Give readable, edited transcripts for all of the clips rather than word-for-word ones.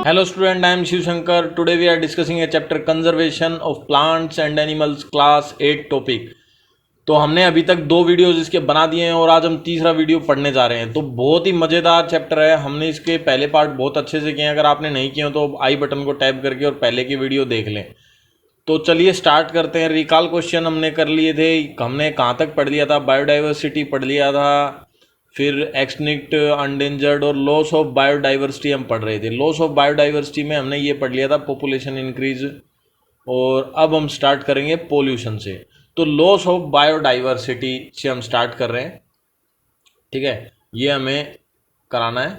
Hello student, I am Shiv Shankar. Today we are discussing a chapter Conservation of Plants and Animals Class 8 topic. तो हमने अभी तक 2 videos इसके बना दिए हैं और आज हम तीसरा वीडियो पढ़ने जा रहे हैं। तो बहुत ही मज़ेदार चैप्टर है। हमने इसके पहले पार्ट बहुत अच्छे से किए हैं। अगर आपने नहीं किए हो तो आई बटन को टैप करके और पहले की वीडियो देख लें। तो चलिए स्टार्ट करते हैं। रिकॉल क्वेश्चन हमने कर लिए थे। हमने कहाँ तक पढ़ लिया था? बायोडाइवर्सिटी पढ़ लिया था, फिर एक्सटिंक्ट, अनडेंजर्ड और लॉस ऑफ बायोडाइवर्सिटी हम पढ़ रहे थे। लॉस ऑफ बायोडाइवर्सिटी में हमने ये पढ़ लिया था पॉपुलेशन इंक्रीज। और अब हम स्टार्ट करेंगे पोल्यूशन से। तो लॉस ऑफ बायोडाइवर्सिटी से हम स्टार्ट कर रहे हैं, ठीक है। ये हमें कराना है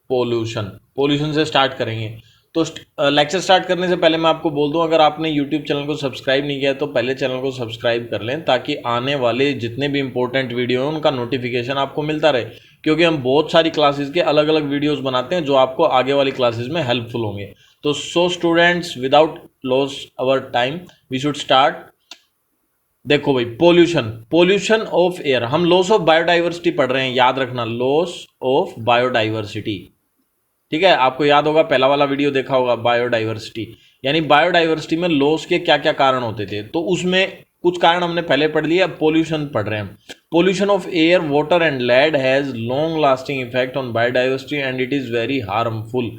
पोल्यूशन से स्टार्ट करेंगे। तो लेक्चर स्टार्ट करने से पहले मैं आपको बोल दूं, अगर आपने यूट्यूब चैनल को सब्सक्राइब नहीं किया तो पहले चैनल को सब्सक्राइब कर लें, ताकि आने वाले जितने भी इंपॉर्टेंट वीडियो हैं उनका नोटिफिकेशन आपको मिलता रहे। क्योंकि हम बहुत सारी क्लासेस के अलग अलग वीडियोस बनाते हैं जो आपको आगे वाली क्लासेस में हेल्पफुल होंगे। तो so students, without loss our time we should start. देखो भाई, पोल्यूशन ऑफ एयर। हम लॉस ऑफ बायोडाइवर्सिटी पढ़ रहे हैं, याद रखना, लॉस ऑफ बायोडाइवर्सिटी, ठीक है। आपको याद होगा, पहला वाला वीडियो देखा होगा बायोडाइवर्सिटी, यानी बायोडाइवर्सिटी में लॉस के क्या क्या कारण होते थे। तो उसमें कुछ कारण हमने पहले पढ़ लिया, पोल्यूशन पढ़ रहे हैं। Pollution of air, water and land has long lasting effect on biodiversity and it is very harmful.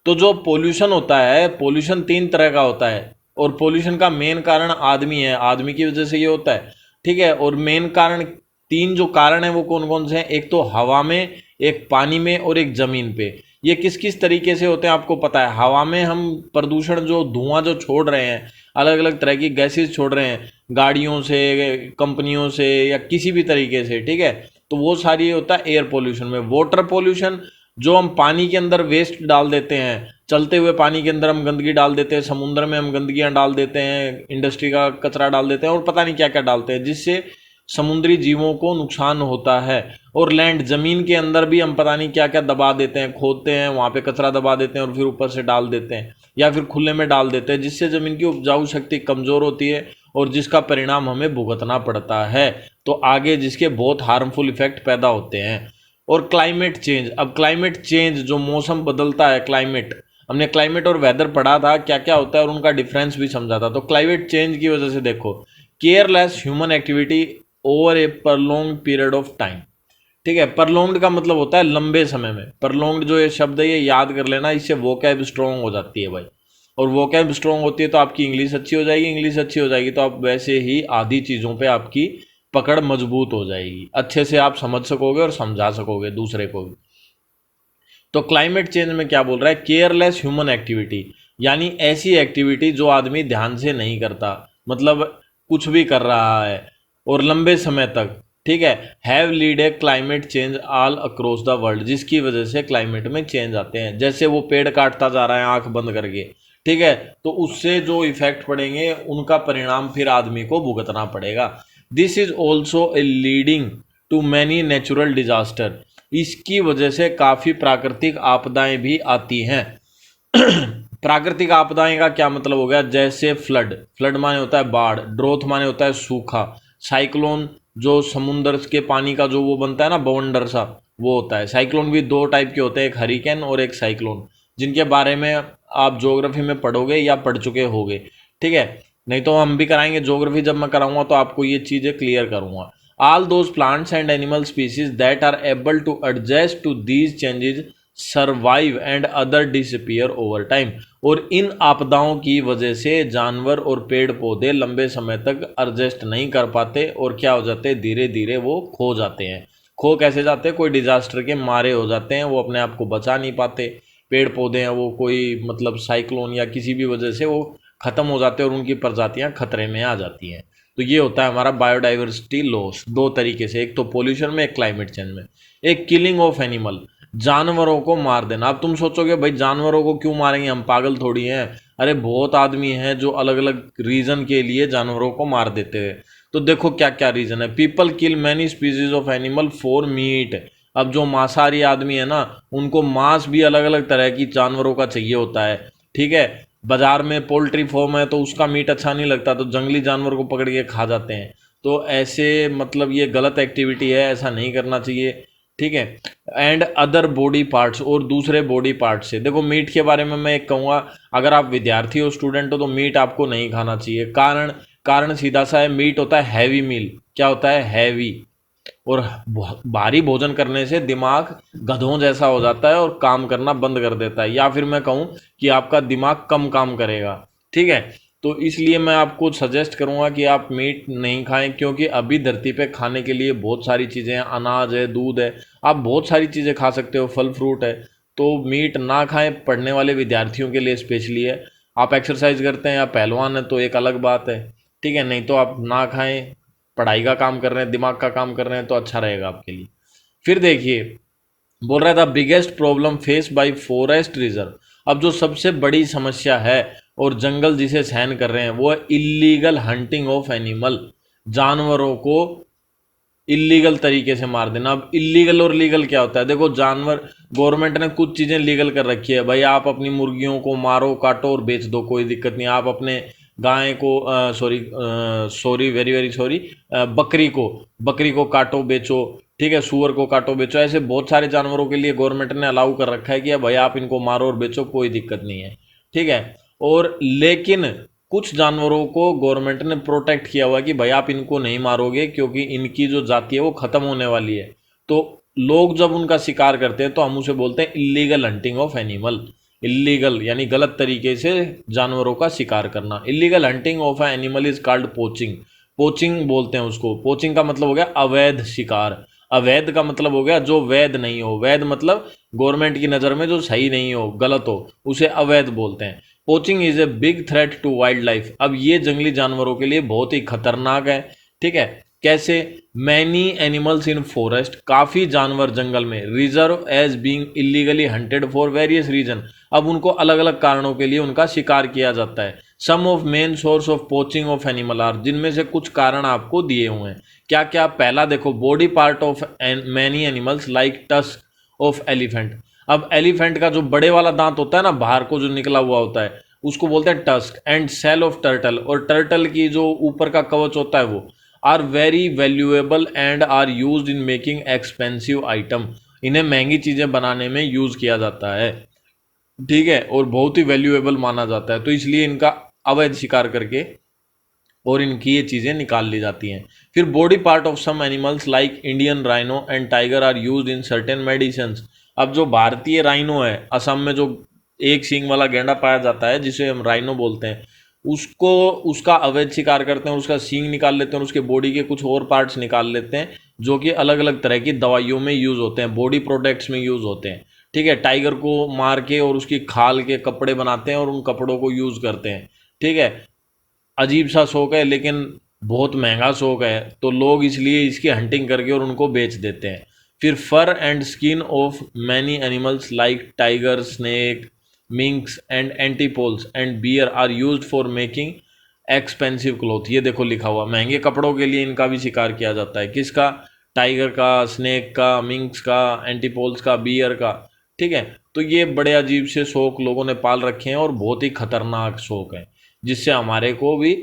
तो जो पोल्यूशन होता है, पोल्यूशन 3 तरह का होता है और पोल्यूशन का मेन कारण आदमी है, आदमी की वजह से ये होता है, ठीक है। और मेन कारण 3 जो कारण है वो कौन कौन से हैं? एक तो हवा में, एक पानी में और एक जमीन पे। ये किस किस तरीके से होते हैं आपको पता है? हवा में हम प्रदूषण, जो धुआं जो छोड़ रहे हैं, अलग अलग तरह की गैसेस छोड़ रहे हैं गाड़ियों से, कंपनियों से या किसी भी तरीके से, ठीक है। तो वो सारी होता है एयर पोल्यूशन में। वाटर पोल्यूशन, जो हम पानी के अंदर वेस्ट डाल देते हैं, चलते हुए पानी के अंदर हम गंदगी डाल देते हैं, समुद्र में हम गंदगियाँ डाल देते हैं, इंडस्ट्री का कचरा डाल देते हैं और पता नहीं क्या क्या डालते हैं, जिससे समुद्री जीवों को नुकसान होता है। और लैंड, जमीन के अंदर भी हम पता नहीं क्या क्या दबा देते हैं, खोदते हैं, वहाँ पे कचरा दबा देते हैं और फिर ऊपर से डाल देते हैं या फिर खुले में डाल देते हैं, जिससे ज़मीन की उपजाऊ शक्ति कमज़ोर होती है और जिसका परिणाम हमें भुगतना पड़ता है। तो आगे जिसके बहुत हार्मफुल इफेक्ट पैदा होते हैं। और क्लाइमेट चेंज। अब क्लाइमेट चेंज, जो मौसम बदलता है, क्लाइमेट, हमने क्लाइमेट और वेदर पढ़ा था, क्या क्या होता है और उनका डिफरेंस भी समझा था। तो क्लाइमेट चेंज की वजह से देखो, careless human activity over a prolong period of time, ठीक है। परलोंग्ड का मतलब होता है लंबे समय में। परलोंग्ड जो ये शब्द है ये याद कर लेना, इससे वोकैब स्ट्रॉन्ग हो जाती है भाई। और वोकैब स्ट्रॉन्ग होती है तो आपकी इंग्लिश अच्छी हो जाएगी, इंग्लिश अच्छी हो जाएगी तो आप वैसे ही आधी चीज़ों पे आपकी पकड़ मजबूत हो जाएगी, अच्छे से आप समझ सकोगे और समझा सकोगे दूसरे को भी। तो क्लाइमेट चेंज में क्या बोल रहा है? केयरलेस ह्यूमन एक्टिविटी, यानी ऐसी एक्टिविटी जो आदमी ध्यान से नहीं करता, मतलब कुछ भी कर रहा है और लंबे समय तक, ठीक है। Have lead A climate change all across the world, जिसकी वजह से क्लाइमेट में चेंज आते हैं। जैसे वो पेड़ काटता जा रहा है आंख बंद करके, ठीक है, तो उससे जो इफेक्ट पड़ेंगे उनका परिणाम फिर आदमी को भुगतना पड़ेगा। This is also a leading to many natural disaster, इसकी वजह से काफ़ी प्राकृतिक आपदाएं भी आती हैं। प्राकृतिक आपदाएं का क्या मतलब हो गया? जैसे फ्लड माने होता है बाढ़, ड्रोथ माने होता है सूखा, साइक्लोन जो समुद्र के पानी का जो वो बनता है ना, बवंडर सा, वो होता है। साइक्लोन भी 2 टाइप के होते हैं, एक हरिकेन और एक साइक्लोन, जिनके बारे में आप ज्योग्राफी में पढ़ोगे या पढ़ चुके होगे, ठीक है। नहीं तो हम भी कराएंगे ज्योग्राफी, जब मैं कराऊंगा तो आपको ये चीज़ें क्लियर करूंगा। All those plants and animal species that are able to adjust to these changes survive and other disappear over time. और इन आपदाओं की वजह से जानवर और पेड़ पौधे लंबे समय तक एडजस्ट नहीं कर पाते और क्या हो जाते हैं, धीरे धीरे वो खो जाते हैं। खो कैसे जाते हैं? कोई डिजास्टर के मारे हो जाते हैं, वो अपने आप को बचा नहीं पाते। पेड़ पौधे हैं वो कोई मतलब साइक्लोन या किसी भी वजह से वो ख़त्म हो जाते हैं और उनकी प्रजातियां खतरे में आ जाती हैं। तो ये होता है हमारा बायोडाइवर्सिटी लॉस 2 तरीके से, एक तो पोल्यूशन में, एक क्लाइमेट चेंज में। एक किलिंग ऑफ एनिमल, जानवरों को मार देना। अब तुम सोचोगे भाई जानवरों को क्यों मारेंगे, हम पागल थोड़ी हैं। अरे बहुत आदमी हैं जो अलग अलग रीज़न के लिए जानवरों को मार देते हैं। तो देखो क्या क्या रीज़न है। People kill many species of animal for meet. अब जो मांसाहारी आदमी है ना, उनको मांस भी अलग अलग तरह की जानवरों का चाहिए होता है, ठीक है। बाजार में पोल्ट्री फॉर्म है तो उसका मीट अच्छा नहीं लगता, तो जंगली जानवर को पकड़ के खा जाते हैं। तो ऐसे मतलब ये गलत एक्टिविटी है, ऐसा नहीं करना चाहिए। ठीक है, एंड अदर बॉडी पार्ट्स, और दूसरे बॉडी पार्ट्स से। देखो मीट के बारे में मैं एक कहूँगा, अगर आप विद्यार्थी हो, स्टूडेंट हो, तो मीट आपको नहीं खाना चाहिए। कारण कारण सीधा सा है, मीट होता है हैवी मील। क्या होता है? हैवी। और भारी भोजन करने से दिमाग गधों जैसा हो जाता है और काम करना बंद कर देता है, या फिर मैं कहूँ कि आपका दिमाग कम काम करेगा। ठीक है, तो इसलिए मैं आपको सजेस्ट करूंगा कि आप मीट नहीं खाएं, क्योंकि अभी धरती पे खाने के लिए बहुत सारी चीज़ें हैं, अनाज है, दूध है, आप बहुत सारी चीज़ें खा सकते हो, फल फ्रूट है। तो मीट ना खाएं, पढ़ने वाले विद्यार्थियों के लिए स्पेशली है। आप एक्सरसाइज करते हैं या पहलवान है तो एक अलग बात है, ठीक है, नहीं तो आप ना खाएं। पढ़ाई का काम कर रहे हैं, दिमाग का काम कर रहे हैं, तो अच्छा रहेगा आपके लिए। फिर देखिए, बोल रहा था biggest problem face by forest reserve. अब जो सबसे बड़ी समस्या है और जंगल जिसे सहन कर रहे हैं वो है इलीगल हंटिंग ऑफ एनिमल। जानवरों को इलीगल तरीके से मार देना। अब इलीगल और लीगल क्या होता है? देखो, जानवर, गवर्नमेंट ने कुछ चीज़ें लीगल कर रखी है भाई, आप अपनी मुर्गियों को मारो, काटो और बेच दो, कोई दिक्कत नहीं। आप अपने गाय को सॉरी वेरी वेरी सॉरी, बकरी को काटो बेचो, ठीक है, सूअर को काटो बेचो। ऐसे बहुत सारे जानवरों के लिए गवर्नमेंट ने अलाउ कर रखा है कि भाई आप इनको मारो और बेचो, कोई दिक्कत नहीं है, ठीक है। और लेकिन कुछ जानवरों को गवर्नमेंट ने प्रोटेक्ट किया हुआ है कि भाई आप इनको नहीं मारोगे, क्योंकि इनकी जो जाति है वो खत्म होने वाली है। तो लोग जब उनका शिकार करते हैं तो हम उसे बोलते हैं illegal hunting of animal. Illegal यानी गलत तरीके से जानवरों का शिकार करना। Illegal hunting of A animal is called poaching. Poaching बोलते हैं उसको। पोचिंग का मतलब हो गया अवैध शिकार। अवैध का मतलब हो गया जो वैध नहीं हो। वैध मतलब गवर्नमेंट की नज़र में जो सही नहीं हो, गलत हो, उसे अवैध बोलते हैं। Poaching is a big threat to wild life. अब ये जंगली जानवरों के लिए बहुत ही खतरनाक है, ठीक है। कैसे? मैनी एनिमल्स इन फॉरेस्ट, काफ़ी जानवर जंगल में, reserve as being illegally hunted for various reason. अब उनको अलग अलग कारणों के लिए उनका शिकार किया जाता है। Some of main source of poaching of animal are, जिनमें से कुछ कारण आपको दिए हुए हैं। क्या क्या? पहला देखो, body part of many animals like tusk of elephant. अब एलिफेंट का जो बड़े वाला दांत होता है ना, बाहर को जो निकला हुआ होता है, उसको बोलते हैं tusk. And shell of turtle, और टर्टल की जो ऊपर का कवच होता है वो, are very valuable and are used in making expensive item. इन्हें महंगी चीज़ें बनाने में यूज़ किया जाता है, ठीक है, और बहुत ही वैल्यूएबल माना जाता है। तो इसलिए इनका अवैध शिकार करके और इनकी ये चीज़ें निकाल ली जाती हैं। फिर body part of some animals like Indian rhino and tiger are used in certain medicines. अब जो भारतीय राइनो है, असम में जो एक सींग वाला गैंडा पाया जाता है जिसे हम राइनो बोलते हैं, उसको उसका अवैध शिकार करते हैं, उसका सींग निकाल लेते हैं और उसके बॉडी के कुछ और पार्ट्स निकाल लेते हैं, जो कि अलग अलग तरह की दवाइयों में यूज़ होते हैं, बॉडी प्रोडक्ट्स में यूज़ होते हैं, ठीक है। टाइगर को मार के और उसकी खाल के कपड़े बनाते हैं और उन कपड़ों को यूज़ करते हैं, ठीक है। अजीब सा शौक है लेकिन बहुत महंगा शौक है, तो लोग इसलिए इसकी हंटिंग करके और उनको बेच देते हैं। फिर fur and skin of many animals like tiger, snake, minks and antelopes and bear are used for making expensive cloth. ये देखो लिखा हुआ, महंगे कपड़ों के लिए इनका भी शिकार किया जाता है। किसका? टाइगर का, स्नेक का, मिंक्स का, एंटीपोल्स का, बियर का, ठीक है। तो ये बड़े अजीब से शौक लोगों ने पाल रखे हैं और बहुत ही खतरनाक शौक है, जिससे हमारे को भी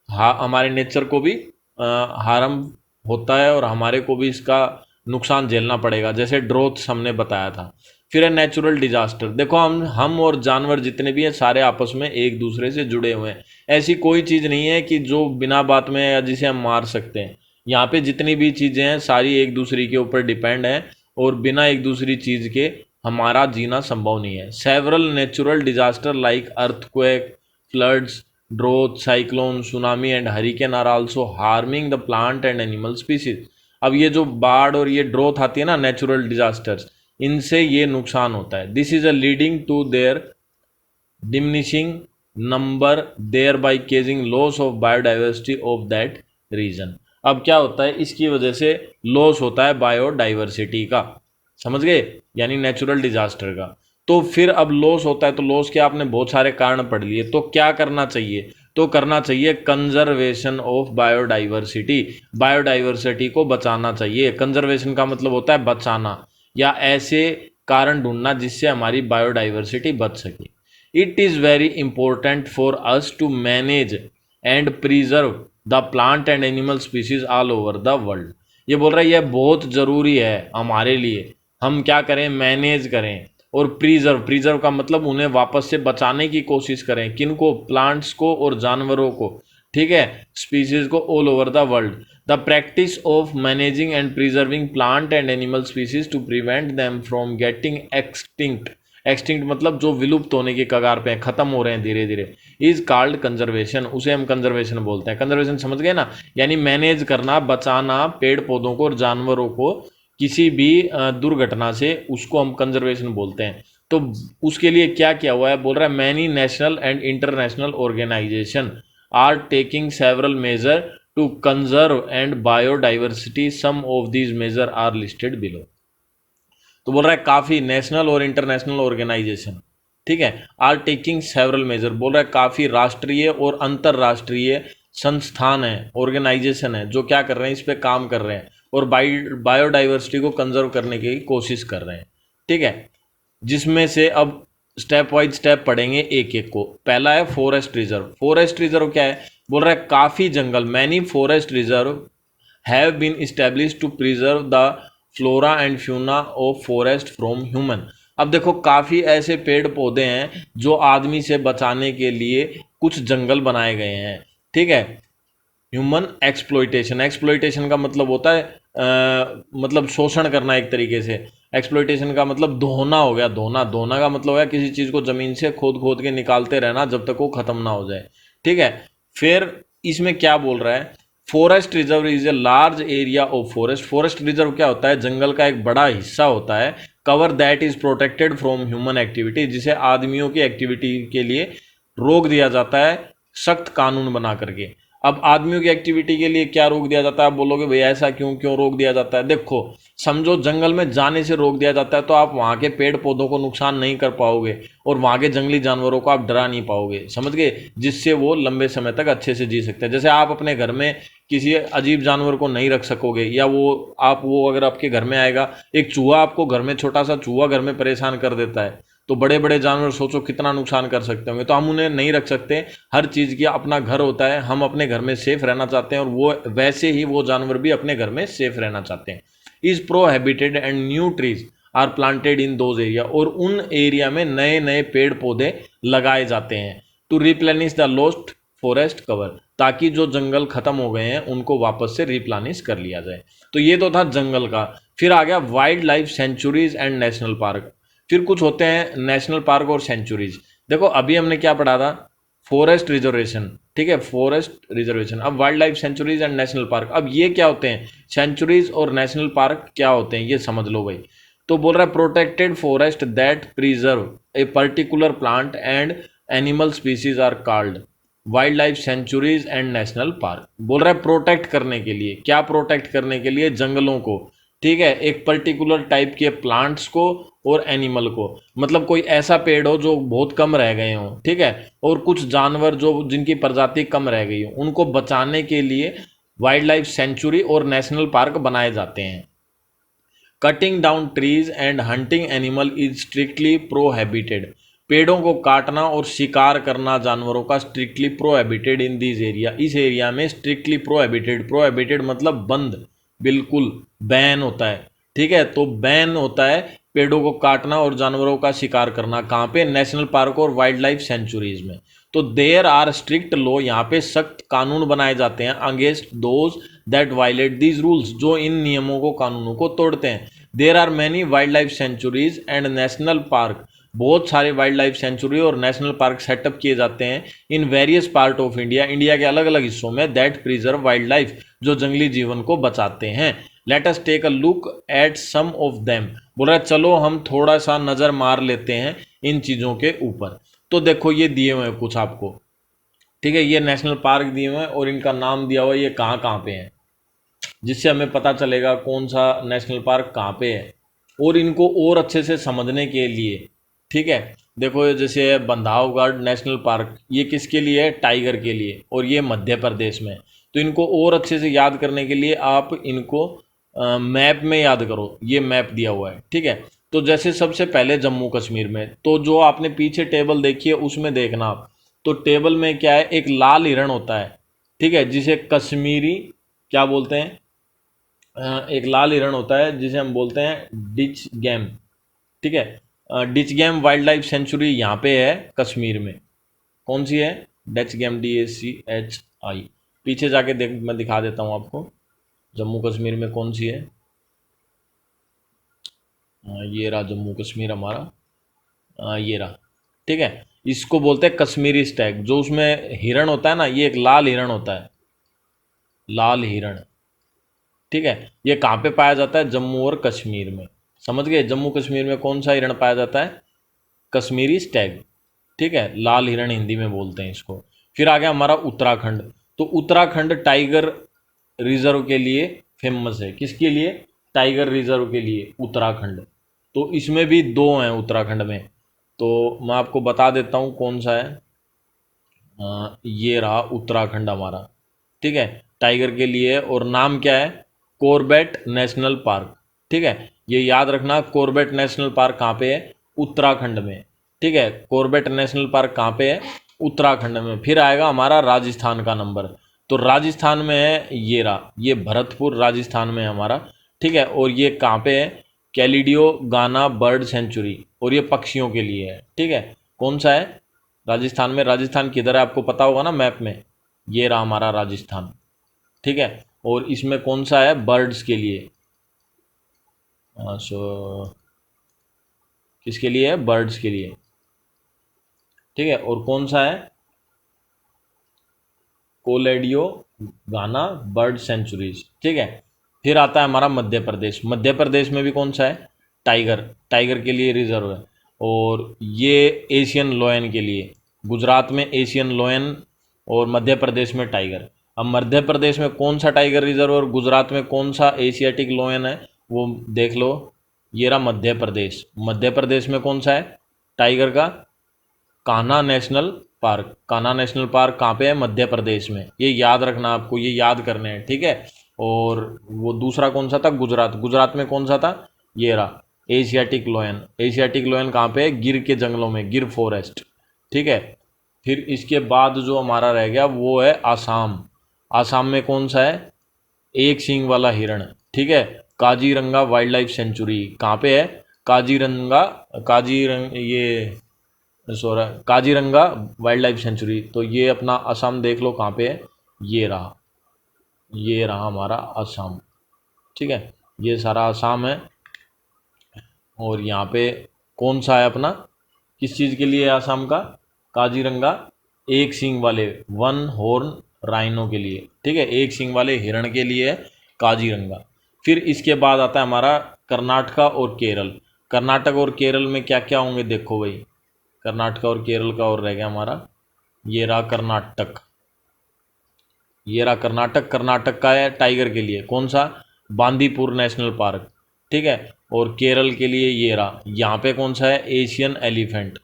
हमारे नेचर को भी हार्म होता है और हमारे को भी इसका नुकसान झेलना पड़ेगा, जैसे ड्रोथ हमने बताया था। फिर है नेचुरल डिजास्टर। देखो, हम और जानवर जितने भी हैं सारे आपस में एक दूसरे से जुड़े हुए हैं। ऐसी कोई चीज़ नहीं है कि जो बिना बात में या जिसे हम मार सकते हैं। यहाँ पे जितनी भी चीज़ें हैं सारी एक दूसरे के ऊपर डिपेंड हैं, और बिना एक दूसरी चीज़ के हमारा जीना संभव नहीं है। Several natural disaster like earthquake, floods, drought, cyclone, tsunami and hurricane are also harming the plant and animal species. अब ये जो बाढ़ और ये ड्रोथ आती है ना, नेचुरल डिजास्टर्स, इनसे ये नुकसान होता है। This is a leading to their diminishing number, thereby causing loss of biodiversity of that region. अब क्या होता है, इसकी वजह से लॉस होता है बायोडाइवर्सिटी का, समझ गए, यानी नेचुरल डिजास्टर का। तो फिर अब लॉस होता है, तो लॉस के आपने बहुत सारे कारण पढ़ लिए, तो क्या करना चाहिए? तो करना चाहिए कंजर्वेशन ऑफ बायोडाइवर्सिटी। बायोडाइवर्सिटी को बचाना चाहिए। कंजर्वेशन का मतलब होता है बचाना, या ऐसे कारण ढूंढना जिससे हमारी बायोडाइवर्सिटी बच सके। It is very important for us to manage and preserve the plant and animal species all over the world. ये बोल रहा है ये बहुत ज़रूरी है हमारे लिए, हम क्या करें, मैनेज करें। और प्रीजर्व, प्रीजर्व का मतलब उन्हें वापस से बचाने की कोशिश करें, किनको, प्लांट्स को और जानवरों को, ठीक है, स्पीसीज को all over the world. The practice of managing and preserving plant and animal species to prevent them from getting extinct, extinct मतलब जो विलुप्त होने की कगार पे हैं, खत्म हो रहे हैं धीरे धीरे, इज कॉल्ड कंजर्वेशन, उसे हम कंजर्वेशन बोलते हैं। कंजर्वेशन समझ गए ना, यानी मैनेज करना, बचाना पेड़ पौधों को और जानवरों को किसी भी दुर्घटना से, उसको हम कंजर्वेशन बोलते हैं। तो उसके लिए क्या किया हुआ है, बोल रहा है many national and international organisation are taking several measure to conserve and biodiversity, some of these measure are listed below. तो बोल रहा है काफ़ी नेशनल और इंटरनेशनल ऑर्गेनाइजेशन, ठीक है, आर टेकिंग सेवरल मेजर, बोल रहा है काफ़ी राष्ट्रीय और अंतर्राष्ट्रीय संस्थान है, ऑर्गेनाइजेशन है, जो क्या कर रहे हैं, इस पे काम कर रहे हैं और बायोडाइवर्सिटी को कंजर्व करने की कोशिश कर रहे हैं, ठीक है। जिसमें से अब स्टेप वाइज स्टेप पढ़ेंगे एक एक को। पहला है फॉरेस्ट रिजर्व। फॉरेस्ट रिजर्व क्या है, बोल रहा है काफ़ी जंगल, many forest reserve have been establish to preserve the flora and fauna of forest from human. अब देखो काफ़ी ऐसे पेड़ पौधे हैं जो आदमी से बचाने के लिए कुछ जंगल बनाए गए हैं, ठीक है। ह्यूमन एक्सप्लॉइटेशन, एक्सप्लॉइटेशन का मतलब होता है मतलब शोषण करना एक तरीके से। एक्सप्लॉइटेशन का मतलब धोना हो गया, धोना, धोना का मतलब है किसी चीज़ को ज़मीन से खोद खोद के निकालते रहना जब तक वो ख़त्म ना हो जाए, ठीक है। फिर इसमें क्या बोल रहा है, forest reserve is a large area of forest. Forest reserve क्या होता है, जंगल का एक बड़ा हिस्सा होता है, cover that is protected from human activity, जिसे आदमियों की एक्टिविटी के लिए रोक दिया जाता है सख्त कानून बना करके। अब आदमियों की एक्टिविटी के लिए क्या रोक दिया जाता है, आप बोलोगे भैया ऐसा क्यों क्यों रोक दिया जाता है। देखो समझो जंगल में जाने से रोक दिया जाता है तो आप वहाँ के पेड़ पौधों को नुकसान नहीं कर पाओगे और वहाँ के जंगली जानवरों को आप डरा नहीं पाओगे, समझ गए, जिससे वो लंबे समय तक अच्छे से जी सकते हैं। जैसे आप अपने घर में किसी अजीब जानवर को नहीं रख सकोगे, या वो अगर आपके घर में आएगा, एक चूहा आपको घर में, छोटा सा चूहा घर में परेशान कर देता है, तो बड़े बड़े जानवर सोचो कितना नुकसान कर सकते होंगे, तो हम उन्हें नहीं रख सकते। हर चीज़ की अपना घर होता है, हम अपने घर में सेफ रहना चाहते हैं और वो वैसे ही वो जानवर भी अपने घर में सेफ रहना चाहते हैं। Is prohibited and new trees are planted in those area, और उन एरिया में नए नए पेड़ पौधे लगाए जाते हैं to replenish the lost forest cover, ताकि जो जंगल खत्म हो गए हैं उनको वापस से रिप्लानिश कर लिया जाए। तो ये तो था जंगल का। फिर आ गया wild life sanctuaries and national park. फिर कुछ होते हैं नेशनल पार्क और सेंचुरीज। देखो अभी हमने क्या पढ़ा था, फॉरेस्ट रिजर्वेशन, ठीक है, फॉरेस्ट रिजर्वेशन। अब wild life sanctuaries and national park, अब ये क्या होते हैं, सेंचुरीज और नेशनल पार्क क्या होते हैं ये समझ लो भाई। तो बोल रहा है protected forest that preserve a particular plant and animal species are called wild life sanctuaries and national park. बोल रहा है प्रोटेक्ट करने के लिए, क्या प्रोटेक्ट करने के लिए, जंगलों को, ठीक है, एक पर्टिकुलर टाइप के प्लांट्स को और एनिमल को, मतलब कोई ऐसा पेड़ हो जो बहुत कम रह गए हों, ठीक है, और कुछ जानवर जो जिनकी प्रजाति कम रह गई हो, उनको बचाने के लिए वाइल्ड लाइफ सेंचुरी और नेशनल पार्क बनाए जाते हैं। Cutting down trees and hunting animal is strictly prohibited. पेड़ों को काटना और शिकार करना जानवरों का strictly prohibited in this area, इस एरिया में स्ट्रिक्टली प्रोहिबिटेड, प्रोहिबिटेड मतलब बंद, बिल्कुल बैन होता है, ठीक है। तो बैन होता है पेड़ों को काटना और जानवरों का शिकार करना, कहाँ पे, नेशनल पार्क और वाइल्ड लाइफ सेंचुरीज में। तो देयर आर स्ट्रिक्ट लॉ, यहाँ पे सख्त कानून बनाए जाते हैं against those that violate these rules, जो इन नियमों को, कानूनों को तोड़ते हैं। There are many wild life sanctuaries and national park, बहुत सारे वाइल्ड लाइफ सेंचुरी और नेशनल पार्क सेटअप किए जाते हैं in various part of India, India के अलग अलग हिस्सों में, दैट प्रिजर्व वाइल्ड लाइफ, जो जंगली जीवन को बचाते हैं। Let us take a look at some of them. बोल रहा है चलो हम थोड़ा सा नज़र मार लेते हैं इन चीज़ों के ऊपर। तो देखो ये दिए हुए हैं कुछ आपको, ठीक है, ये नेशनल पार्क दिए हुए हैं और इनका नाम दिया हुआ है, ये कहाँ कहाँ पे है, जिससे हमें पता चलेगा कौन सा नेशनल पार्क कहाँ पे है। और इनको और अच्छे से समझने के लिए, ठीक है, देखो जैसे बंधावगढ़ नेशनल पार्क, ये किसके लिए है, टाइगर के लिए, और ये मध्य प्रदेश में। तो इनको और अच्छे से याद करने के लिए आप इनको मैप में याद करो, ये मैप दिया हुआ है, ठीक है। तो जैसे सबसे पहले जम्मू कश्मीर में, तो जो आपने पीछे टेबल देखी है उसमें देखना आप, तो टेबल में क्या है, एक लाल हिरण होता है, ठीक है, जिसे कश्मीरी क्या बोलते हैं, एक लाल हिरण होता है जिसे हम बोलते हैं डिच गेम, ठीक है। Ditch game wild life century यहाँ पे है कश्मीर में। कौन सी है? Dutch game, DACHI। पीछे जाके देख, मैं दिखा देता हूँ आपको जम्मू कश्मीर में कौन सी है। ये रहा जम्मू कश्मीर हमारा, ये रहा, ठीक है। इसको बोलते हैं कश्मीरी स्टैग। जो उसमें हिरण होता है ना, ये एक लाल हिरण होता है, लाल हिरण, ठीक है। ये कहाँ पे पाया जाता है? जम्मू और कश्मीर में। समझ गए? जम्मू कश्मीर में कौन सा हिरण पाया जाता है? कश्मीरी स्टैग, ठीक है। लाल हिरण हिंदी में बोलते हैं इसको। फिर आ गया हमारा उत्तराखंड। तो उत्तराखंड टाइगर रिजर्व के लिए फेमस है। किसके लिए? टाइगर रिजर्व के लिए उत्तराखंड। तो इसमें भी दो हैं उत्तराखंड में, तो मैं आपको बता देता हूँ कौन सा है। ये रहा उत्तराखंड हमारा, ठीक है, टाइगर के लिए। और नाम क्या है? कॉर्बेट नेशनल पार्क, ठीक है। ये याद रखना, कॉर्बेट नेशनल पार्क कहाँ पे है? उत्तराखंड में, ठीक है। कॉर्बेट नेशनल पार्क कहाँ पे है? उत्तराखंड में। फिर आएगा हमारा राजस्थान का नंबर। तो राजस्थान में है ये रहा, ये भरतपुर राजस्थान में है हमारा, ठीक है। और ये कहाँ पे है? कैलिडियो गाना बर्ड सेंचुरी, और ये पक्षियों के लिए है, ठीक है। कौन सा है? राजस्थान में। राजस्थान किधर है आपको पता होगा ना मैप में, ये रहा हमारा राजस्थान, ठीक है। और इसमें कौन सा है? बर्ड्स के लिए। सो किसके लिए है? बर्ड्स के लिए, ठीक है। और कौन सा है? कोलेडियो गाना बर्ड सेंचुरीज, ठीक है। फिर आता है हमारा मध्य प्रदेश। मध्य प्रदेश में भी कौन सा है? टाइगर, टाइगर के लिए रिजर्व है। और ये एशियन लोयन के लिए, गुजरात में एशियन लोयन और मध्य प्रदेश में टाइगर। अब मध्य प्रदेश में कौन सा टाइगर रिजर्व और गुजरात में कौन सा एशियाटिक लोयन है वो देख लो। ये रहा मध्य प्रदेश। मध्य प्रदेश में कौन सा है टाइगर का? Kanha national park. Kanha national park कहाँ पे है? मध्य प्रदेश में। ये याद रखना, आपको ये याद करने हैं, ठीक है। और वो दूसरा कौन सा था? गुजरात। गुजरात में कौन सा था? ये रहा एशियाटिक लोयन। एशियाटिक लोयन कहाँ पे है? गिर के जंगलों में, गिर फॉरेस्ट, ठीक है। फिर इसके बाद जो हमारा रह गया वो है आसाम। आसाम में कौन सा है? एक सींग वाला हिरण, ठीक है। काजीरंगा वाइल्ड लाइफ सेंचुरी कहाँ पे है? काजीरंगा, काजीरंग ये sorry, Kaziranga wild life century. तो ये अपना असम देख लो कहाँ पे है, ये रहा, ये रहा हमारा असम, ठीक है। ये सारा असम है। और यहाँ पे कौन सा है अपना, किस चीज़ के लिए है असम का? काजीरंगा एक सींग वाले वन हॉर्न राइनो के लिए, ठीक है। एक सींग वाले हिरण के लिए है काजीरंगा। फिर इसके बाद आता है हमारा कर्नाटका और केरल। कर्नाटक और केरल में क्या क्या होंगे देखो भाई। कर्नाटक और केरल का और रह गया हमारा, ये रहा कर्नाटक। ये रहा कर्नाटक। कर्नाटक का है टाइगर के लिए कौन सा? बांदीपुर नेशनल पार्क, ठीक है। और केरल के लिए ये रहा, यहाँ पे कौन सा है? Asian elephant,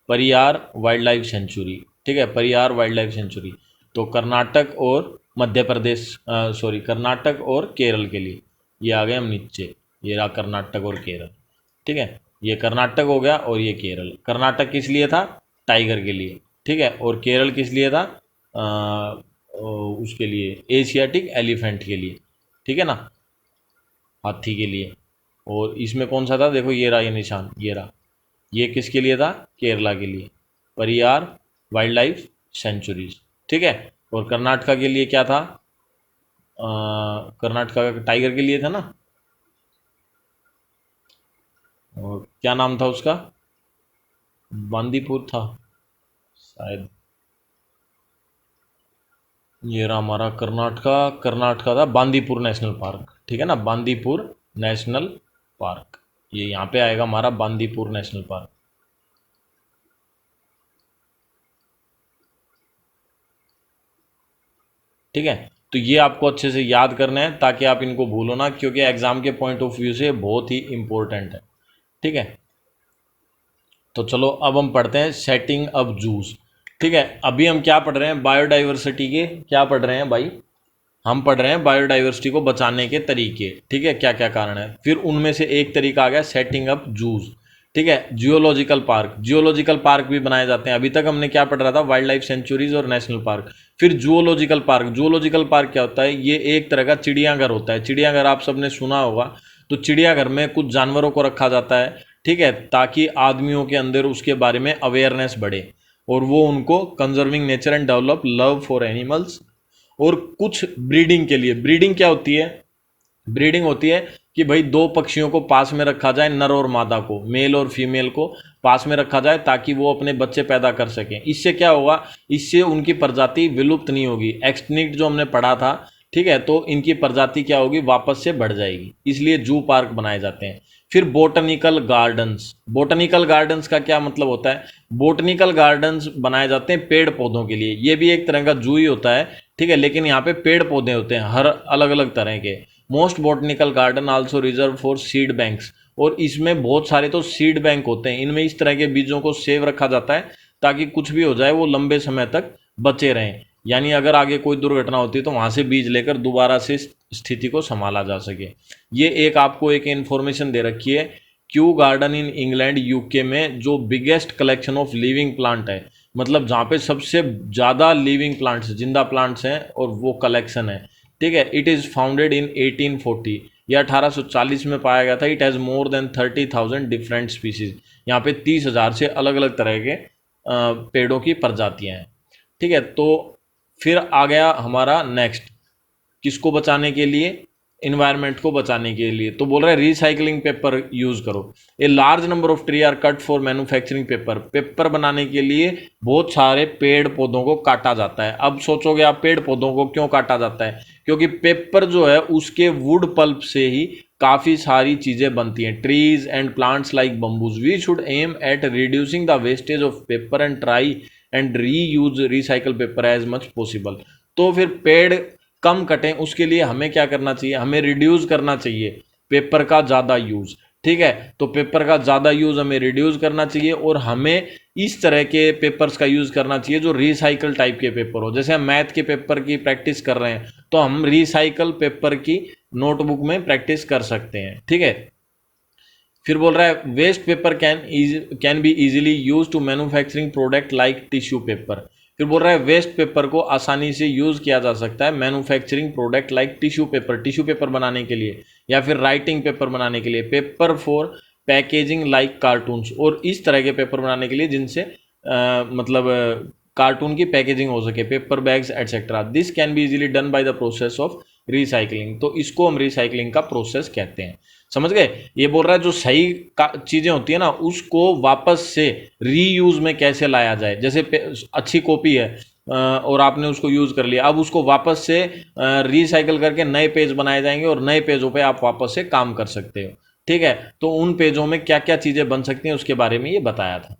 Pariyar wild life century, ठीक है। Pariyar wild life century. तो कर्नाटक और मध्य प्रदेश, सॉरी, कर्नाटक और केरल के लिए ये आ गए हम नीचे। ये रहा कर्नाटक और केरल, ठीक है। ये कर्नाटक हो गया और ये केरल। कर्नाटक किस लिए था? टाइगर के लिए, ठीक है। और केरल किस लिए था? उसके लिए एशियाटिक एलिफेंट के लिए, ठीक है ना, हाथी के लिए। और इसमें कौन सा था? देखो ये रहा, ये निशान, ये रहा, ये किसके लिए था? केरला के लिए, परियार वाइल्ड लाइफ सेंचुरीज, ठीक है। और कर्नाटका के लिए क्या था? कर्नाटका का टाइगर के लिए था ना, और क्या नाम था उसका? बांदीपुर था शायद। ये रहा हमारा कर्नाटका। कर्नाटका था बांदीपुर नेशनल पार्क, ठीक है ना, बांदीपुर नेशनल पार्क। ये यहाँ पे आएगा हमारा बांदीपुर नेशनल पार्क, ठीक है। तो ये आपको अच्छे से याद करना है ताकि आप इनको भूलो ना, क्योंकि एग्जाम के पॉइंट ऑफ व्यू से बहुत ही इंपॉर्टेंट है, ठीक है। तो चलो अब हम पढ़ते हैं सेटिंग अप जूस, ठीक है। अभी हम क्या पढ़ रहे हैं? बायोडाइवर्सिटी के क्या पढ़ रहे हैं भाई? हम पढ़ रहे हैं बायोडाइवर्सिटी को बचाने के तरीके, ठीक है, क्या क्या कारण है। फिर उनमें से एक तरीका आ गया सेटिंग अप जूस, ठीक है। जियोलॉजिकल पार्क भी बनाए जाते हैं। अभी तक हमने क्या पढ़ रहा था, वाइल्ड लाइफ सेंचुरीज और नेशनल पार्क। फिर जूलॉजिकल पार्क क्या होता है, ये एक तरह का चिड़ियाघर होता है। चिड़ियाघर आप सबने सुना होगा। तो चिड़ियाघर में कुछ जानवरों को रखा जाता है, ठीक है, ताकि आदमियों के अंदर उसके बारे में अवेयरनेस बढ़े और वो उनको conserving nature and develop love for animals. और कुछ ब्रीडिंग के लिए, ब्रीडिंग क्या होती है, ब्रीडिंग होती है कि भाई दो पक्षियों को पास में रखा जाए, नर और मादा को, मेल और फीमेल को पास में रखा जाए ताकि वो अपने बच्चे पैदा कर सकें। इससे क्या होगा, इससे उनकी प्रजाति विलुप्त नहीं होगी। एक्सटिंक्ट जो हमने पढ़ा था, ठीक है, तो इनकी प्रजाति क्या होगी, वापस से बढ़ जाएगी। इसलिए जू पार्क बनाए जाते हैं। फिर बोटनिकल गार्डन्स का क्या मतलब होता है, बोटनिकल गार्डन्स बनाए जाते हैं पेड़ पौधों के लिए। ये भी एक तरह का जू ही होता है, ठीक है, लेकिन यहाँ पे पेड़ पौधे होते हैं हर अलग अलग तरह के। Most botanical garden also reserve for seed banks, और इसमें बहुत सारे तो सीड बैंक होते हैं। इनमें इस तरह के बीजों को सेव रखा जाता है ताकि कुछ भी हो जाए वो लंबे समय तक बचे रहें। यानी अगर आगे कोई दुर्घटना होती है तो वहाँ से बीज लेकर दोबारा से स्थिति को संभाला जा सके। ये एक आपको एक इन्फॉर्मेशन दे रखी है। Q garden in England UK में जो biggest collection of living plant है, मतलब जहाँ पे सबसे ज़्यादा लिविंग प्लांट्स, जिंदा प्लांट्स हैं, और वो कलेक्शन है, ठीक है। इट इज़ फाउंडेड इन 1840, यह 1840 में पाया गया था। It has more than 30,000 different species. यहाँ पे 30,000 से अलग अलग तरह के पेड़ों की प्रजातियाँ हैं, ठीक है। तो फिर आ गया हमारा नेक्स्ट, किसको बचाने के लिए, इन्वायरमेंट को बचाने के लिए। तो बोल रहा है रिसाइकलिंग पेपर यूज करो। A large number of tree are cut for manufacturing paper. Paper बनाने के लिए बहुत सारे पेड़ पौधों को काटा जाता है। अब सोचोगे आप, पेड़ पौधों को क्यों काटा जाता है, क्योंकि पेपर जो है उसके वुड पल्प से ही काफ़ी सारी चीज़ें बनती हैं। Trees and plants like bamboos, we should aim at reducing the wastage of paper and try and reuse recycle paper as much possible. तो फिर पेड़ कम कटें, उसके लिए हमें क्या करना चाहिए, हमें रिड्यूस करना चाहिए पेपर का ज़्यादा यूज़, ठीक है। तो पेपर का ज़्यादा यूज़ हमें रिड्यूस करना चाहिए, और हमें इस तरह के पेपर्स का यूज़ करना चाहिए जो रिसाइकल टाइप के पेपर हो। जैसे हम मैथ के पेपर की प्रैक्टिस कर रहे हैं तो हम रिसाइकल पेपर की नोटबुक में प्रैक्टिस कर सकते हैं, ठीक है। फिर बोल रहा है waste paper can be easily use to manufacturing product like tissue paper. फिर बोल रहा है वेस्ट पेपर को आसानी से यूज किया जा सकता है manufacturing product like tissue paper बनाने के लिए, या फिर राइटिंग पेपर बनाने के लिए। Paper for packaging like cartoons, और इस तरह के पेपर बनाने के लिए जिनसे मतलब कार्टून की पैकेजिंग हो सके, paper bags etcetera. This can be easily done by the process of recycling. तो इसको हम रिसाइकलिंग का प्रोसेस कहते हैं, समझ गए। ये बोल रहा है जो सही चीज़ें होती है ना, उसको वापस से रीयूज में कैसे लाया जाए। जैसे अच्छी कॉपी है और आपने उसको यूज़ कर लिया, अब उसको वापस से रिसाइकल करके नए पेज बनाए जाएंगे और नए पेजों पे आप वापस से काम कर सकते हो, ठीक है। तो उन पेजों में क्या क्या चीज़ें बन सकती हैं उसके बारे में ये बताया था।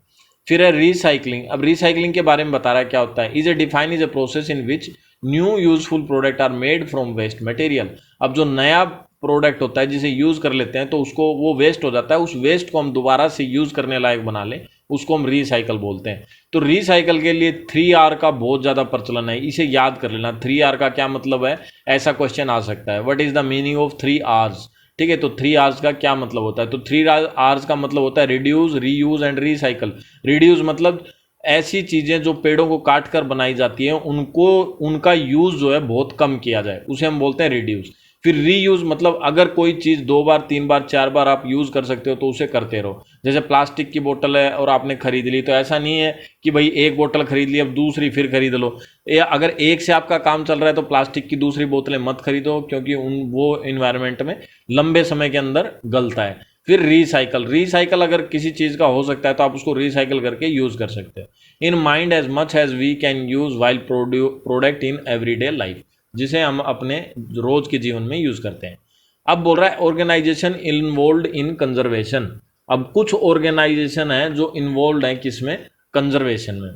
फिर है रिसाइकलिंग। अब रिसाइकलिंग के बारे में बता रहा है क्या होता है। Is a define is a process in which new useful product are made from waste material. अब जो नया प्रोडक्ट होता है जिसे यूज़ कर लेते हैं तो उसको वो वेस्ट हो जाता है, उस वेस्ट को हम दोबारा से यूज़ करने लायक बना लें, उसको हम रिसाइकल बोलते हैं। तो रिसाइकल के लिए 3R का बहुत ज़्यादा प्रचलन है, इसे याद कर लेना। 3R का क्या मतलब है, ऐसा क्वेश्चन आ सकता है। What is the meaning of 3Rs, ठीक है। तो 3Rs का क्या मतलब होता है, तो 3Rs का मतलब होता है reduce, reuse and recycle. Reduce मतलब ऐसी चीज़ें जो पेड़ों को काट कर बनाई जाती हैं उनको, उनका यूज़ जो है बहुत कम किया जाए, उसे हम बोलते हैं रिड्यूस। फिर रीयूज मतलब अगर कोई चीज़ 2 बार 3 बार 4 बार आप यूज़ कर सकते हो तो उसे करते रहो। जैसे प्लास्टिक की बोतल है और आपने खरीद ली, तो ऐसा नहीं है कि भाई एक बोतल खरीद ली अब दूसरी फिर खरीद लो। या अगर एक से आपका काम चल रहा है तो प्लास्टिक की दूसरी बोतलें मत खरीदो, क्योंकि वो इन्वायरमेंट में लंबे समय के अंदर गलता है। फिर रिसाइकल अगर किसी चीज़ का हो सकता है तो आप उसको रिसाइकल करके यूज़ कर सकते हो। In mind as much as we can use while product in everyday life, जिसे हम अपने रोज के जीवन में यूज़ करते हैं। अब बोल रहा है ऑर्गेनाइजेशन इन्वॉल्व इन कंजर्वेशन। अब कुछ ऑर्गेनाइजेशन है जो इन्वॉल्व है किसमें, कंजर्वेशन में।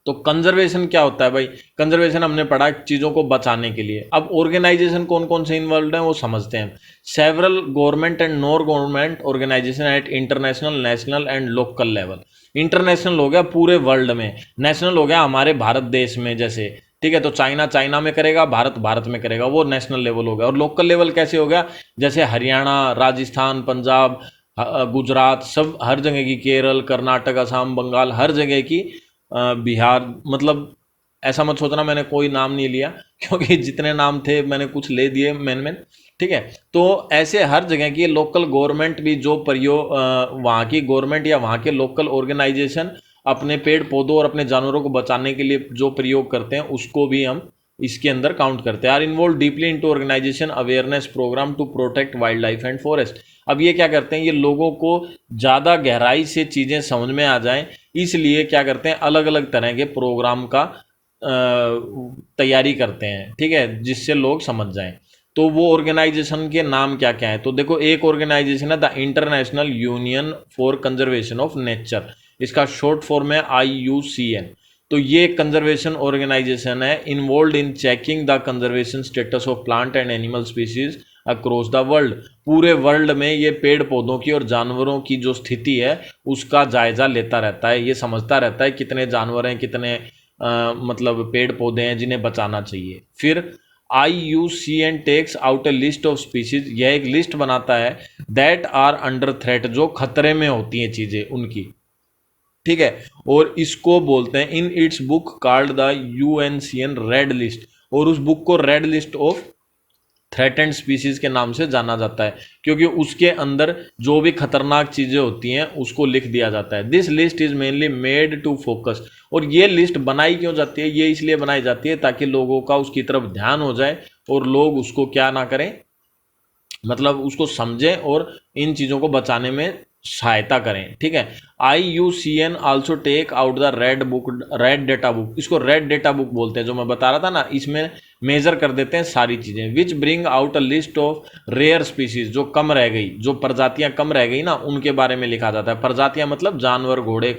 तो कंजर्वेशन क्या होता है भाई, कंजर्वेशन हमने पढ़ा चीज़ों को बचाने के लिए। अब ऑर्गेनाइजेशन कौन कौन से इन्वॉल्व हैं वो समझते हैं। Several government and non government organisation at international, national and local level. International हो गया पूरे वर्ल्ड में, नेशनल हो गया हमारे भारत देश में जैसे, ठीक है। तो चाइना में करेगा, भारत में करेगा, वो नेशनल लेवल हो गया। और लोकल लेवल कैसे हो गया, जैसे हरियाणा, राजस्थान, पंजाब, गुजरात, सब हर जगह की, केरल, कर्नाटक, असम, बंगाल, हर जगह की, बिहार, मतलब ऐसा मत सोचना मैंने कोई नाम नहीं लिया क्योंकि जितने नाम थे मैंने कुछ ले दिए मेन मेन। ठीक है, तो ऐसे हर जगह की लोकल गवर्नमेंट भी जो वहाँ की गवर्नमेंट या वहाँ के लोकल ऑर्गेनाइजेशन अपने पेड़ पौधों और अपने जानवरों को बचाने के लिए जो प्रयोग करते हैं उसको भी हम इसके अंदर काउंट करते हैं। Are involve deeply into organisation awareness programme to protect wild life and forest. अब ये क्या करते हैं, ये लोगों को ज़्यादा गहराई से चीज़ें समझ में आ जाएं, इसलिए क्या करते हैं, अलग अलग तरह के प्रोग्राम का तैयारी करते हैं। ठीक है, जिससे लोग समझ जाएं। तो वो ऑर्गेनाइजेशन के नाम क्या क्या है, तो देखो एक ऑर्गेनाइजेशन है the international union for conservation of nature, इसका शॉर्ट फॉर्म है IUCN। तो ये कंजर्वेशन ऑर्गेनाइजेशन है involve in checking the conservation status of plant and animal species across the world. पूरे वर्ल्ड में ये पेड़ पौधों की और जानवरों की जो स्थिति है उसका जायजा लेता रहता है, ये समझता रहता है कितने जानवर हैं, कितने मतलब पेड़ पौधे हैं जिन्हें बचाना चाहिए। फिर IUCN takes out a list of species, यह एक लिस्ट बनाता है दैट आर अंडर थ्रेट, जो खतरे में होती हैं चीजें उनकी। ठीक है, और इसको बोलते हैं in its book called the UNCN red list, और उस बुक को red list of threatened species के नाम से जाना जाता है क्योंकि उसके अंदर जो भी खतरनाक चीजें होती हैं उसको लिख दिया जाता है। This list is mainly made to focus, और ये लिस्ट बनाई क्यों जाती है, ये इसलिए बनाई जाती है ताकि लोगों का उसकी तरफ ध्यान हो जाए और लोग उसको क्या ना करें, मतलब उसको समझें और इन चीज़ों को बचाने में सहायता करें। ठीक है, IUCN also take out the red data book, इसको रेड डेटा बुक बोलते हैं, जो मैं बता रहा था ना, इसमें मेजर कर देते हैं सारी चीज़ें। Which bring out a list of rare species, जो कम रह गई, जो प्रजातियां कम रह गई ना उनके बारे में लिखा जाता है। प्रजातियां मतलब जानवर, घोड़े,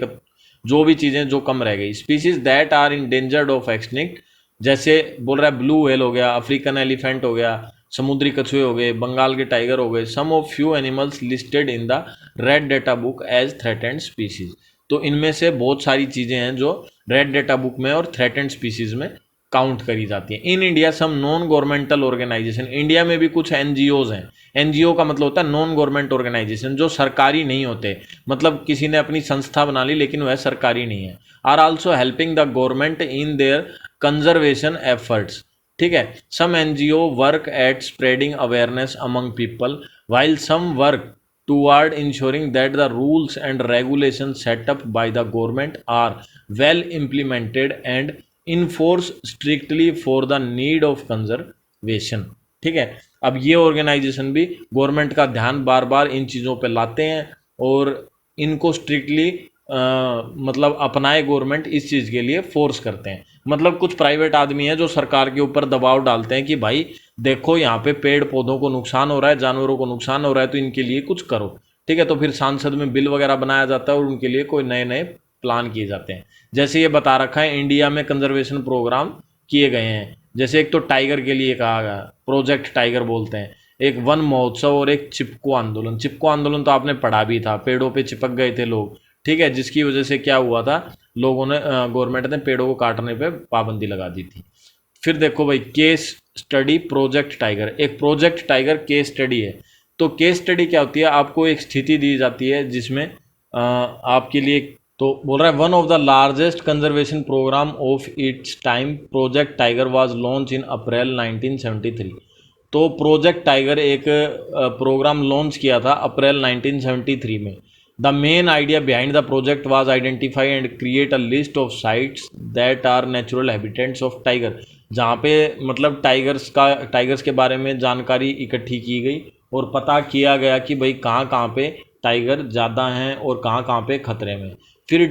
जो भी चीज़ें जो कम रह गई। Species that are in danger of extinct, जैसे बोल रहा है ब्लू व्हेल हो गया, अफ्रीकन एलिफेंट हो गया, समुद्री कछुए हो गए, बंगाल के टाइगर हो गए। Some of few animals listed in the red data book as threatened species, तो इनमें से बहुत सारी चीज़ें हैं जो रेड डेटा बुक में और थ्रेटेंड स्पीसीज में काउंट करी जाती है। In India some non governmental organisation, India में भी कुछ NGOs हैं। NGO का मतलब होता है नॉन गवर्नमेंट ऑर्गेनाइजेशन, जो सरकारी नहीं होते, मतलब किसी ने अपनी संस्था बना ली लेकिन वह सरकारी नहीं है। Are also helping the government in their conservation efforts. ठीक है, some NGO work at spreading awareness among people while some work toward ensuring that the rules and regulations set up by the government are well implemented and enforced strictly for the need of conservation। ठीक है, अब ये organisation भी government का ध्यान बार बार इन चीज़ों पे लाते हैं और इनको स्ट्रिक्टली मतलब अपनाए गवर्नमेंट इस चीज़ के लिए फोर्स करते हैं। मतलब कुछ प्राइवेट आदमी हैं जो सरकार के ऊपर दबाव डालते हैं कि भाई देखो यहाँ पे पेड़ पौधों को नुकसान हो रहा है, जानवरों को नुकसान हो रहा है, तो इनके लिए कुछ करो। ठीक है, तो फिर सांसद में बिल वगैरह बनाया जाता है और उनके लिए कोई नए नए प्लान किए जाते हैं। जैसे ये बता रखा है इंडिया में कंजर्वेशन प्रोग्राम किए गए हैं, जैसे एक तो टाइगर के लिए कहा गया, प्रोजेक्ट टाइगर बोलते हैं, एक वन महोत्सव और एक चिपको आंदोलन। चिपको आंदोलन तो आपने पढ़ा भी था, पेड़ों पे चिपक गए थे लोग। ठीक है, जिसकी वजह से क्या हुआ था, लोगों ने गवर्नमेंट ने पेड़ों को काटने पे पाबंदी लगा दी थी। फिर देखो भाई केस स्टडी प्रोजेक्ट टाइगर, एक प्रोजेक्ट टाइगर केस स्टडी है। तो केस स्टडी क्या होती है, आपको एक स्थिति दी जाती है जिसमें आपके लिए, तो बोल रहा है one of the largest conservation program of its time project tiger was launch in April 1973। तो प्रोजेक्ट टाइगर एक प्रोग्राम लॉन्च किया था अप्रैल 1973 में। The main idea behind the project was identify and create a list of sites that are natural habitats of tiger, जहाँ पे मतलब tigers के बारे में जानकारी इकट्ठी की गई और पता किया गया कि भाई कहाँ कहाँ पे टाइगर ज़्यादा हैं और कहाँ कहाँ पे खतरे में। फिर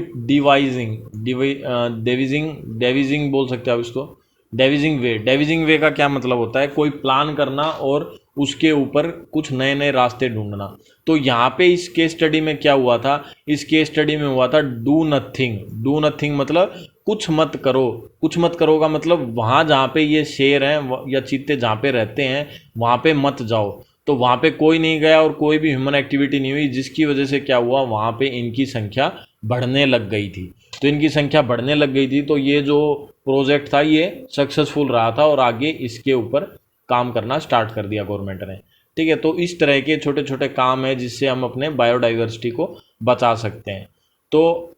डेविजिंग बोल सकते हो आप इसको, डेविजिंग वे का क्या मतलब होता है, कोई प्लान करना और उसके ऊपर कुछ नए नए रास्ते ढूंढना। तो यहाँ पे इस केस स्टडी में क्या हुआ था, इस केस स्टडी में हुआ था डू नथिंग मतलब कुछ मत करो। कुछ मत करो का मतलब वहाँ जहाँ पे ये शेर हैं या चीते जहाँ पे रहते हैं वहाँ पे मत जाओ। तो वहाँ पे कोई नहीं गया और कोई भी ह्यूमन एक्टिविटी नहीं हुई, जिसकी वजह से क्या हुआ, वहाँ पे इनकी संख्या बढ़ने लग गई थी। तो इनकी संख्या बढ़ने लग गई थी, तो ये जो प्रोजेक्ट था ये सक्सेसफुल रहा था और आगे इसके ऊपर काम करना स्टार्ट कर दिया गवर्नमेंट ने। ठीक है। तो इस तरह के छोटे छोटे काम है जिससे हम अपने बायोडाइवर्सिटी को बचा सकते हैं। तो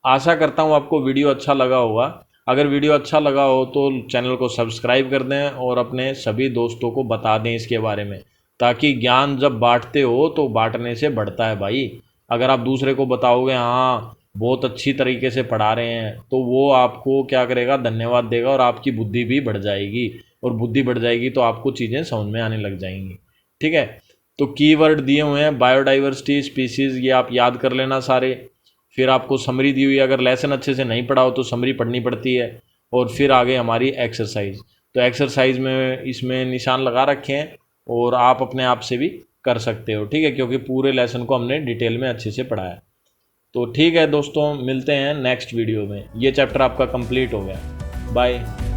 आशा करता हूँ आपको वीडियो अच्छा लगा होगा। अगर वीडियो अच्छा लगा हो तो चैनल को सब्सक्राइब कर दें और अपने सभी दोस्तों को बता दें इसके बारे में, ताकि ज्ञान जब बांटते हो तो बांटने से बढ़ता है भाई। अगर आप दूसरे को बताओगे हाँ बहुत अच्छी तरीके से पढ़ा रहे हैं, तो वो आपको क्या करेगा, धन्यवाद देगा और आपकी बुद्धि भी बढ़ जाएगी। और बुद्धि बढ़ जाएगी तो आपको चीज़ें समझ में आने लग जाएंगी। ठीक है। तो कीवर्ड दिए हुए हैं बायोडाइवर्सिटी, स्पीसीज़, ये आप याद कर लेना सारे। फिर आपको समरी दी हुई है, अगर लेसन अच्छे से नहीं पढ़ा हो तो समरी पढ़नी पड़ती है। और फिर आगे हमारी एक्सरसाइज। तो एक्सरसाइज में इसमें निशान लगा रखे हैं और आप अपने आप से भी कर सकते हो। ठीक है, क्योंकि पूरे लेसन को हमने डिटेल में अच्छे से पढ़ा है। तो ठीक है दोस्तों, मिलते हैं नेक्स्ट वीडियो में। ये चैप्टर आपका कंप्लीट हो गया। बाय।